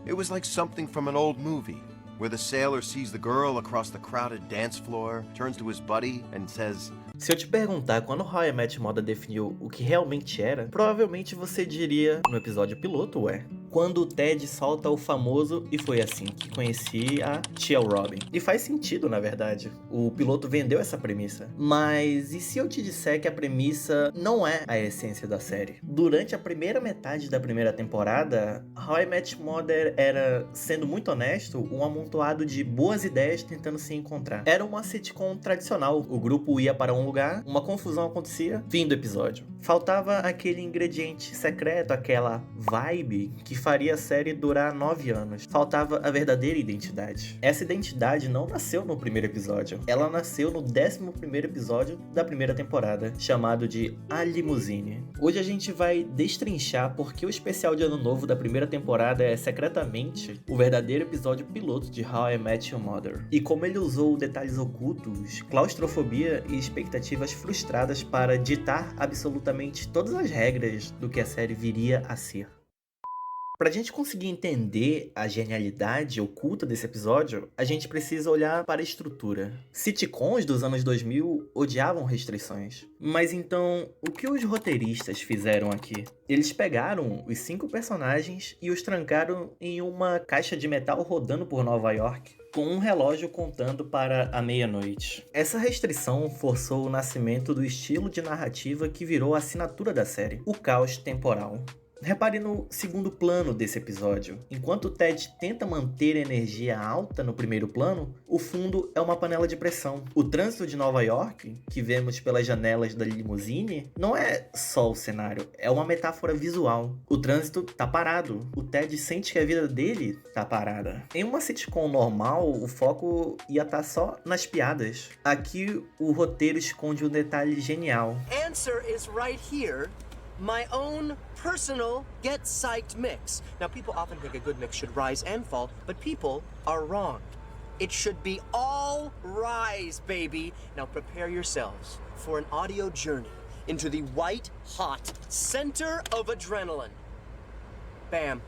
It was like something from an old movie, where the sailor sees the girl across the crowded dance floor, turns to his buddy and says, Se eu te perguntar quando How I Met Your Mother definiu o que realmente era, provavelmente você diria no episódio piloto, quando o Ted solta o famoso "e foi assim que conheci a tia Robin". E faz sentido, na verdade. O piloto vendeu essa premissa. Mas e se eu te disser que a premissa não é a essência da série? Durante a primeira metade da primeira temporada, How I Met Your Mother era, sendo muito honesto, um amontoado de boas ideias tentando se encontrar. Era uma sitcom tradicional. O grupo ia para um lugar, uma confusão acontecia, fim do episódio. Faltava aquele ingrediente secreto, aquela vibe que faria a série durar 9 anos. Faltava a verdadeira identidade. Essa identidade não nasceu no primeiro episódio. Ela nasceu no 11º episódio da primeira temporada, chamado de A Limousine. Hoje a gente vai destrinchar porque o especial de Ano Novo da primeira temporada é secretamente o verdadeiro episódio piloto de How I Met Your Mother. E como ele usou detalhes ocultos, claustrofobia e expectativas frustradas para ditar absolutamente todas as regras do que a série viria a ser. Pra gente conseguir entender a genialidade oculta desse episódio, a gente precisa olhar para a estrutura. Sitcoms dos anos 2000 odiavam restrições. Mas então, o que os roteiristas fizeram aqui? Eles pegaram os 5 personagens e os trancaram em uma caixa de metal rodando por Nova York, com um relógio contando para a meia-noite. Essa restrição forçou o nascimento do estilo de narrativa que virou a assinatura da série, o caos temporal. Repare no segundo plano desse episódio. Enquanto Ted tenta manter a energia alta no primeiro plano, o fundo é uma panela de pressão. O trânsito de Nova York, que vemos pelas janelas da limusine, não é só o cenário, é uma metáfora visual. O trânsito tá parado. O Ted sente que a vida dele tá parada. Em uma sitcom normal, o foco ia estar só nas piadas. Aqui, o roteiro esconde um detalhe genial. Answer is right here. My own personal get psyched mix. Now, people often think a good mix should rise and fall, but people are wrong. It should be all rise, baby. Now, prepare yourselves for an audio journey into the white hot center of adrenaline. Bam.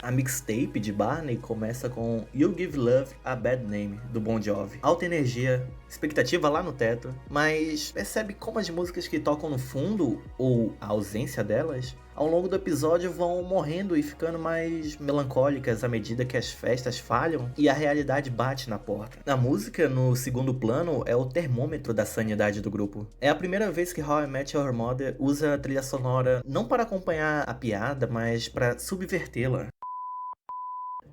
A mixtape de Barney começa com You Give Love a Bad Name, do Bon Jovi. Alta energia, expectativa lá no teto, mas percebe como as músicas que tocam no fundo, ou a ausência delas, ao longo do episódio vão morrendo e ficando mais melancólicas à medida que as festas falham e a realidade bate na porta. A música, no segundo plano, é o termômetro da sanidade do grupo. É a primeira vez que How I Met Your Mother usa a trilha sonora não para acompanhar a piada, mas para subvertê-la.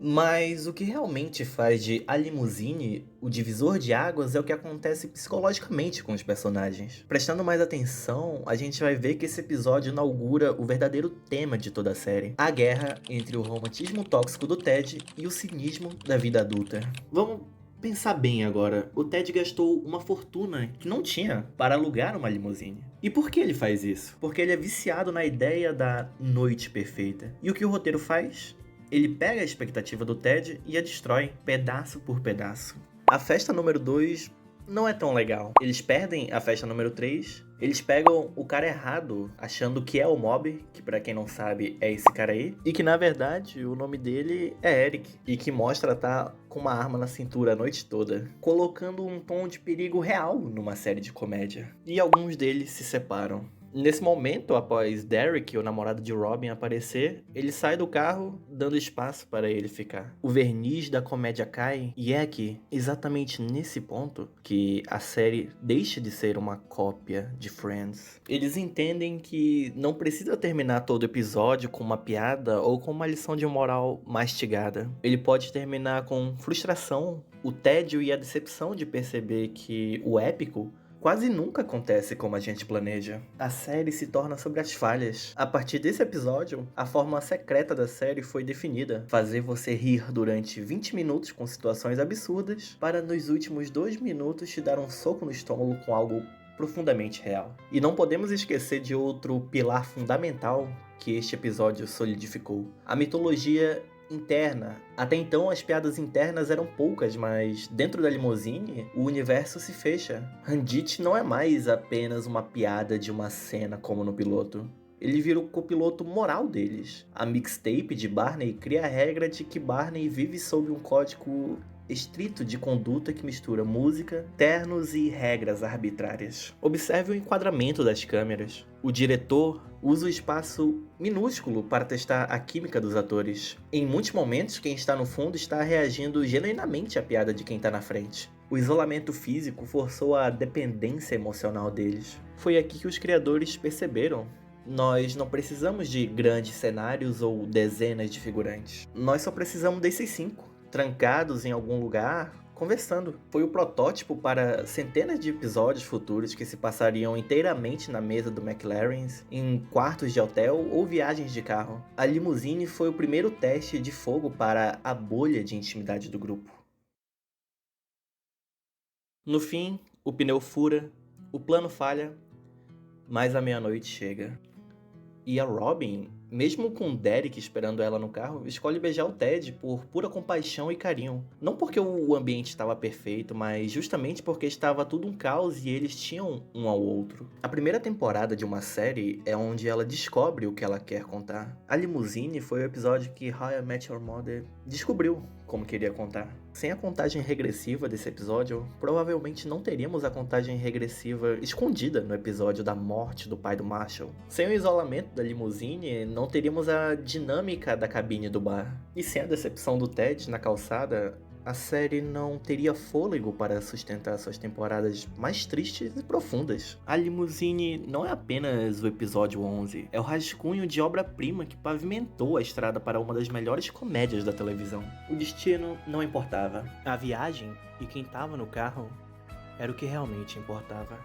Mas o que realmente faz de A Limousine o divisor de águas é o que acontece psicologicamente com os personagens. Prestando mais atenção, a gente vai ver que esse episódio inaugura o verdadeiro tema de toda a série: a guerra entre o romantismo tóxico do Ted e o cinismo da vida adulta. Vamos pensar bem agora. O Ted gastou uma fortuna que não tinha para alugar uma limusine. E por que ele faz isso? Porque ele é viciado na ideia da noite perfeita. E o que o roteiro faz? Ele pega a expectativa do Ted e a destrói, pedaço por pedaço. A festa número 2 não é tão legal. Eles perdem a festa número 3, eles pegam o cara errado, achando que é o Mob, que pra quem não sabe é esse cara aí, e que na verdade o nome dele é Eric, e que mostra estar com uma arma na cintura a noite toda, colocando um tom de perigo real numa série de comédia. E alguns deles se separam. Nesse momento, após Derek, o namorado de Robin, aparecer, ele sai do carro, dando espaço para ele ficar. O verniz da comédia cai, e é aqui, exatamente nesse ponto, que a série deixa de ser uma cópia de Friends. Eles entendem que não precisa terminar todo episódio com uma piada ou com uma lição de moral mastigada. Ele pode terminar com frustração, o tédio e a decepção de perceber que o épico quase nunca acontece como a gente planeja. A série se torna sobre as falhas. A partir desse episódio, a forma secreta da série foi definida: fazer você rir durante 20 minutos com situações absurdas, para nos últimos 2 minutos te dar um soco no estômago com algo profundamente real. E não podemos esquecer de outro pilar fundamental que este episódio solidificou: a mitologia interna. Até então as piadas internas eram poucas, mas dentro da limusine o universo se fecha. Ranjit não é mais apenas uma piada de uma cena como no piloto. Ele vira o copiloto moral deles. A mixtape de Barney cria a regra de que Barney vive sob um código estrito de conduta que mistura música, ternos e regras arbitrárias. Observe o enquadramento das câmeras. O diretor usa o espaço minúsculo para testar a química dos atores. Em muitos momentos, quem está no fundo está reagindo genuinamente à piada de quem está na frente. O isolamento físico forçou a dependência emocional deles. Foi aqui que os criadores perceberam: nós não precisamos de grandes cenários ou dezenas de figurantes. Nós só precisamos desses 5, trancados em algum lugar, conversando. Foi o protótipo para centenas de episódios futuros que se passariam inteiramente na mesa do McLaren's, em quartos de hotel ou viagens de carro. A limusine foi o primeiro teste de fogo para a bolha de intimidade do grupo. No fim, o pneu fura, o plano falha, mas a meia-noite chega. E a Robin, mesmo com Derek esperando ela no carro, escolhe beijar o Ted por pura compaixão e carinho. Não porque o ambiente estava perfeito, mas justamente porque estava tudo um caos e eles tinham um ao outro. A primeira temporada de uma série é onde ela descobre o que ela quer contar. A limusine foi o episódio que How I Met Your Mother descobriu como queria contar. Sem a contagem regressiva desse episódio, provavelmente não teríamos a contagem regressiva escondida no episódio da morte do pai do Marshall. Sem o isolamento da limusine, não teríamos a dinâmica da cabine do bar. E sem a decepção do Ted na calçada, a série não teria fôlego para sustentar suas temporadas mais tristes e profundas. A limusine não é apenas o episódio 11, é o rascunho de obra-prima que pavimentou a estrada para uma das melhores comédias da televisão. O destino não importava. A viagem e quem estava no carro era o que realmente importava.